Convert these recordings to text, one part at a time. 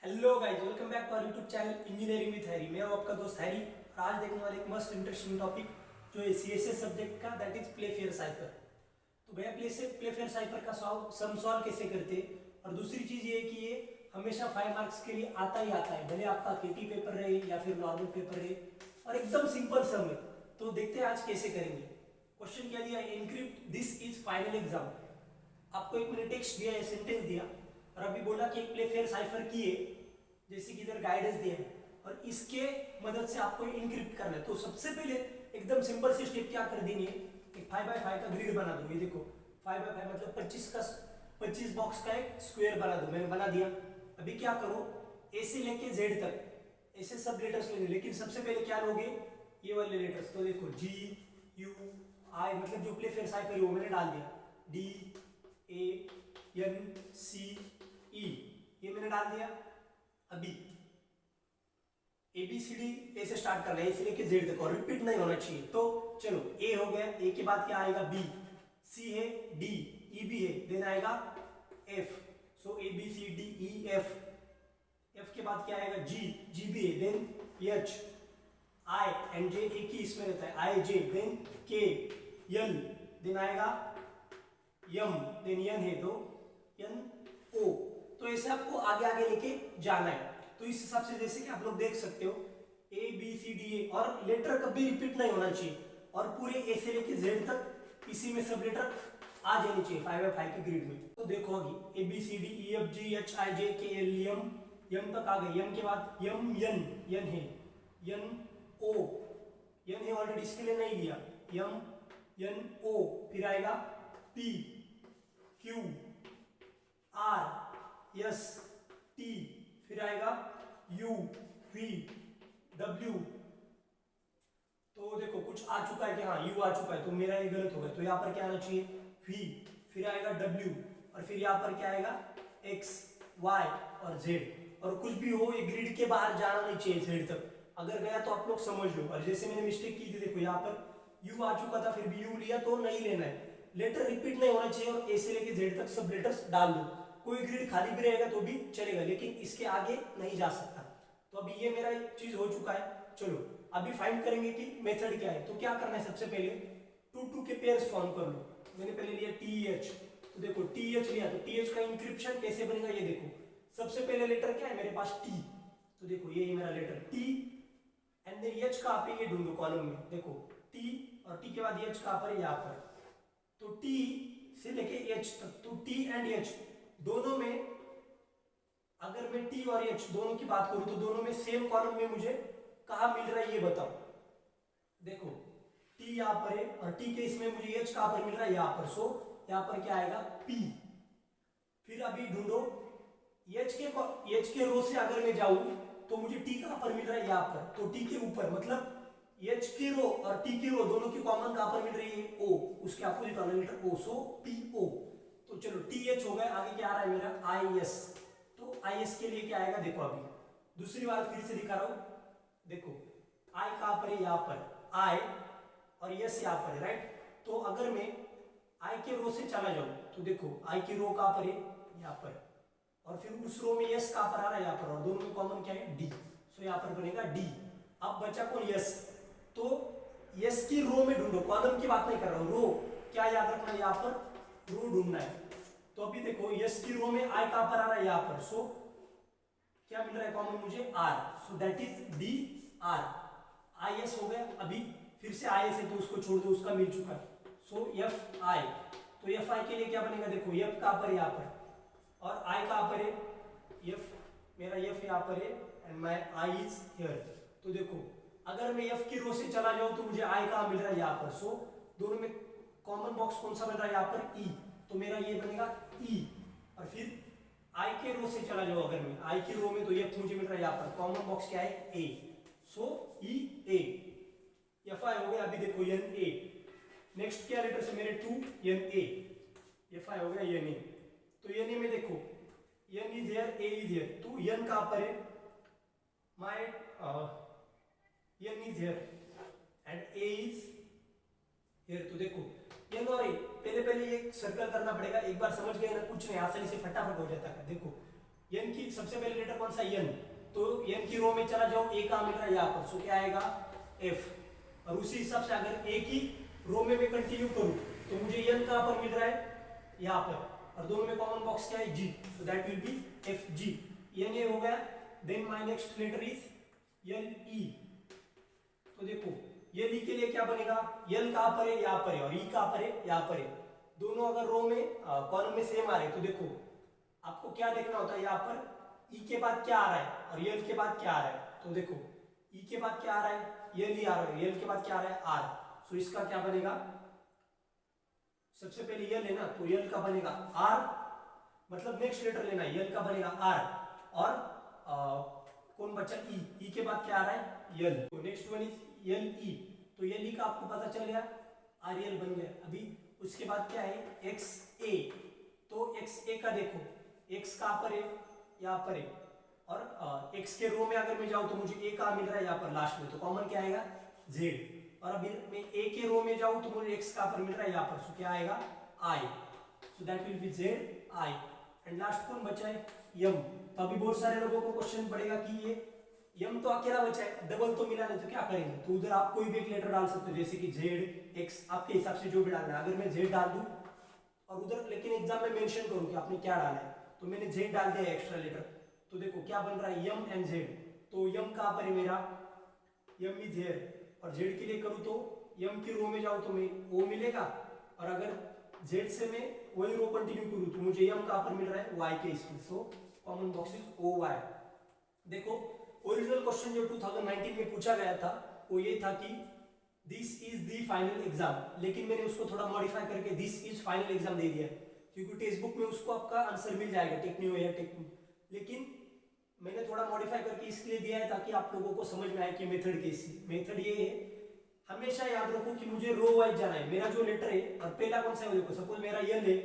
Hello guys, welcome back to our YouTube channel engineering with Harry. मैं हूं आपका दोस्त हैरी और आज देखने वाले एक मस्त इंटरेस्टिंग टॉपिक जो है सीएसएस सब्जेक्ट का, that is play fair cipher. तो भैया प्ले फेयर साइफर का सम सॉल्व कैसे करते हैं, और दूसरी चीज ये है कि ये हमेशा 5 मार्क्स के लिए आता ही आता है, भले आपका केटी पेपर रहे या फिर नॉर्मल पेपर रहे, और एकदम सिंपल सम है। तो देखते हैं आज कैसे करेंगे। क्वेश्चन क्या दिया, encrypt this is final exam. आपको एक मैंने टेक्स्ट दिया है, सेंटेंस दिया, और अभी बोला कि एक प्ले फेयर साइफर की है, जैसे कि इधर गाइडेंस दिया है, और इसके मदद से आपको इनक्रिप्ट करना है। तो सबसे पहले एकदम सिंपल सी स्टेप क्या कर देनी है, एक 5x5 का ग्रिड बना दो। ये देखो 5x5 मतलब 25 बॉक्स का एक स्क्वायर बना दो। मैंने बना दिया। अभी क्या करो, ए से लेके जेड तक ऐसे सब लेटर्स लेंगे, लेकिन सबसे पहले क्या लोगे, ये वाले लेटर्स। तो देखो जी यू आई, मतलब जो प्ले फेयर साइफर है वो मैंने डाल दिया, डी ए एन सी ई, ये मैंने डाल दिया। अभी A B C D A से स्टार्ट करना है, ए से लेके जेड तक, और रिपीट नहीं होना चाहिए। तो चलो ए हो गया, ए के बाद क्या आएगा बी, सी है, डी, ई भी है, देन आएगा F. So A B C D E F. F के बाद क्या आएगा जी, जी भी है, then H, I and J एक ही इसमें रहता है, I J, then K, L, then आएगा यम, देन एन है तो एन ओ। तो ऐसे आपको आगे आगे लेके जाना है। तो इस हिसाब से जैसे कि आप लोग देख सकते हो ए बी सी डी ए, और लेटर कभी रिपीट नहीं होना चाहिए, और पूरे ए से लेके जेड तक इसी में सब लेटर आ जानी चाहिए 5x5 के ग्रिड में। तो देखो अभी A B C D E F G H I J K L M, यम तक आ गए। यम के बाद यम यन, यन है, यन ओ, यन है ऑलरेडी, इसके लिए नहीं दिया, यम यन ओ। फिर आएगा P Q R S T, फिर आएगा यू वी डब्ल्यू। तो देखो कुछ आ चुका है कि हाँ यू आ चुका है, तो मेरा ये गलत हो गया। तो यहाँ पर क्या आना चाहिए, वी, फिर आएगा डब्ल्यू, और फिर यहाँ पर क्या आएगा एक्स वाई और जेड। और कुछ भी हो, ये ग्रिड के बाहर जाना नहीं चाहिए जेड तक। अगर गया तो आप लोग समझ लो। और जैसे मैंने मिस्टेक की थी, देखो यहाँ पर यू आ चुका था, फिर भी यू लिया, तो नहीं लेना है, लेटर रिपीट नहीं होना चाहिए, और ए से लेके जेड तक सब लेटर्स डाल दो। कोई ग्रिड खाली भी रहेगा तो भी चलेगा, लेकिन इसके आगे नहीं जा सकता। तो अभी ये मेरा एक चीज हो चुका है। चलो अभी फाइंड करेंगे कि मेथड क्या है। तो क्या करना है, सबसे पहले 2 के पेयर्स फॉर्म कर लो। मैंने पहले लिया टी एच, तो देखो टी एच लिया, तो टी एच का इंक्रिप्शन कैसे बनेगा, ये देखो। सबसे पहले लेटर क्या है मेरे पास, टी। तो देखो ये मेरा letter T, and then H कहाँ पे, ये ढूंढो कॉलम में, देखो टी, और टी के बाद एच कहाँ पर, यहाँ पर। तो टी से लेके एच तक, तो टी एंड एच दोनों में, अगर मैं टी और एच दोनों की बात करूं, तो दोनों में सेम कॉलम में मुझे कहां मिल रहा है, ये बताओ। देखो टी यहां पर है, और टी के इसमें मुझे एच कहां पर मिल रहा है, यहां पर। सो यहां पर क्या आएगा पी। फिर अभी ढूंढो एच के रो से अगर मैं जाऊं, तो मुझे टी कहां पर मिल रहा है, यहां पर। तो टी के ऊपर, मतलब एच की रो और टी की रो दोनों की कॉमन कहां पर मिल रही है, ओ, उसके अपोजिट वाला लेटर ओ, सो पी ओ। तो चलो टी एच हो गया, आगे क्या आ रहा है मेरा आई एस। तो आई एस के लिए क्या आएगा, देखो अभी दूसरी बार फिर से दिखा रहा हूं। देखो आई कहां पर है, यहां पर आई, और यस यहां पर है, राइट। तो अगर मैं आई के रो से चला जाऊं, तो देखो आई की रो कहां पर है, यहां पर, और फिर उस रो में यस कहां पर आ रहा है, यहां पर, और दोनों में कॉमन क्या है, डी। सो यहां पर बनेगा डी। अब बचा कौन, यस। तो यस की रो में ढूंढो, कॉलम की बात नहीं कर रहा हूं, रो। क्या याद रखना है, यहां पर रो ढूंढना है। तो अभी देखो यस की रो में आई कहां पर आ रहा है, यहां पर। सो क्या मिल रहा है कॉमन मुझे, R. So that is D R. I S हो गया। अभी फिर से आई एस है, तो उसको छोड़ दो, उसका मिल चुका है। सो एफ आई। तो एफ आई के लिए क्या बनेगा, देखो एफ कहां पर, यहां पर, और आई कहां पर है, एफ, मेरा एफ यहां पर है, and my I is here. तो देखो अगर मैं एफ की रो से चला जाऊं, तो मुझे आई कहां मिल रहा है, यहां पर। सो दोनों में कॉमन बॉक्स कौन सा मिल रहा है, यहां पर ई। तो मेरा ये बनेगा ई। और फिर आई के रो से चला जाओ, अगर मैं आई की रो में, तो एफ मुझे मिल रहा है यहां पर, कॉमन बॉक्स क्या है, ए। सो ई ए, एफ आई हो गया। अभी देखो एन ए, नेक्स्ट क्या लेटर से मेरे 2 एन ए, एफ आई हो गया एन ए। तो एन ए में देखो N is here, A is here. तो एन कहां पर है, my N is here and A is here. तो देखो एन और ए, पहले ये सर्कल करना पड़ेगा। एक बार समझ गए ना, कुछ नहीं, आसानी से फटाफट हो जाता है। देखो एन की सबसे पहले लेटर कौन सा, एन, तो एन की रो में चला जाओ, ए कहाँ मिल रहा है यहाँ पर, सो क्या आएगा एफ। और उसी हिसाब से अगर ए की रो में मैं कंटिन्यू करूं तो मुझे एन कहाँ पर मिल रहा है यहाँ पर, और दोनों में कॉमन बॉक्स क्या है G, so that will be F G. N A हो गया, then my next letter is L E. तो देखो एल ई के लिए क्या बनेगा, एल कहाँ पर है यहाँ पर है, और ई कहाँ पर है यहाँ पर है, दोनों अगर रो में कॉलम में सेम आ रहे तो देखो आपको क्या देखना होता है, यहाँ पर ई के बाद क्या आ रहा है और एल के बाद क्या आ रहा है, तो देखो ई के बाद क्या आ रहा है, एल ई आ रहा है, एल के बाद क्या आ रहा है आर, सो इसका क्या बनेगा, सबसे पहले एल है ना, तो एल का बनेगा आर, मतलब नेक्स्ट लेटर लेना है, एल का बनेगा आर, और कौन बचा ई, ई के बाद क्या आ रहा है एल, तो next one is L E, तो एल ई का आपको पता चल गया आर एल बन गया। अभी उसके बाद क्या है एक्स ए, तो एक्स ए का देखो एक्स कहाँ पर है यहाँ पर है, और एक्स के रो में अगर मैं जाऊं तो मुझे ए कहाँ मिल रहा है यहाँ पर लास्ट में, तो कॉमन क्या आएगा जेड, और अभी मैं ए के रो में जाऊं तो मुझे एक्स कहाँ पर मिल रहा है यहाँ पर, सो क्या आएगा I, so that will be Z I. And last कौन बचा है यम, तो अभी बहुत सारे लोगों को क्वेश्चन पड़ेगा कि ये यम तो अकेला बचा है, डबल तो मिला नहीं तो क्या करेंगे, तो उधर आप कोई भी एक लेटर डाल सकते हो, जैसे कि जेड एक्स, आपके हिसाब से जो भी डालना है। अगर मैं जेड डाल दूं और उधर लेकिन एग्जाम में मेंशन करूं कि आपने क्या डाला है, तो मैंने जेड डाल दिया एक्स्ट्रा लेटर, तो देखो क्या बन रहा है यम एंड जेड, तो यम कहाँ पर है मेरा, यम इज हियर, और जेड के लिए करूं तो यम की रो में जाऊं तो मैं ओ मिलेगा, और अगर जेड से मैं वही रो कंटिन्यू करूं तो मुझे यम कहाँ पर मिल रहा है वाई के इसमें, so common box is O Y. देखो ओरिजिनल क्वेश्चन जो 2019 में पूछा गया था वो ये था कि this is the final exam, लेकिन मैंने उसको थोड़ा मॉडिफाई करके दिस इज फाइनल एग्जाम दे दिया, क्योंकि टेक्स्ट बुक में उसको आपका आंसर मिल जाएगा टेक्नियो या टेक्निक, लेकिन मैंने थोड़ा मॉडिफाई करके इसलिए दिया है ताकि आप लोगों को समझ में आए कि मेथड कैसी, मेथड ये है हमेशा याद रखो कि मुझे रो वाइज जाना है, मेरा जो लेटर है और पहला कौन सा है देखो, सपोज मेरा यल है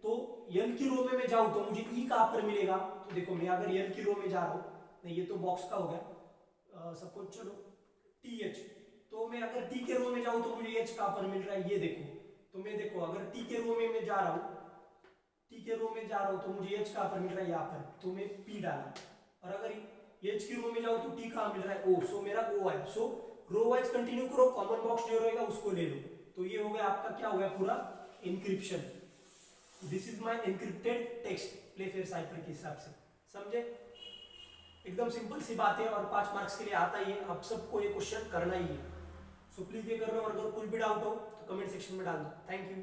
तो यल की रो में मैं जाऊं तो मुझे ई कहाँ पर मिलेगा, तो देखो मैं अगर यल की रो में जा रहा हूँ, नहीं ये तो बॉक्स का हो गया, सपोज चलो टी एच, तो मैं अगर टी के रो में जाऊं तो मुझे एच कहाँ पर मिल रहा है ये देखो, तो मैं देखो अगर टी के रो में मैं जा रहा हूँ, टी के रो में जा रहा हूँ तो मुझे एच कहाँ पर मिल रहा है यहाँ पर, तो मैं पी डाला, और अगर एच की रो में जाऊँ तो टी कहाँ मिल रहा है ओ, सो मेरा ओ है, सो रो वाइज कंटिन्यू करो, कॉमन बॉक्स जो रहेगा उसको ले लो, तो ये हो गया आपका क्या हो गया पूरा encryption. This is my encrypted text Playfair cipher के हिसाब से, समझे, एकदम सिंपल सी बात है और 5 मार्क्स के लिए आता ही है, आप सबको ये क्वेश्चन करना ही है, सो प्लीज ये कर लो, और अगर कुछ भी डाउट हो तो कमेंट सेक्शन में डाल दो। Thank you.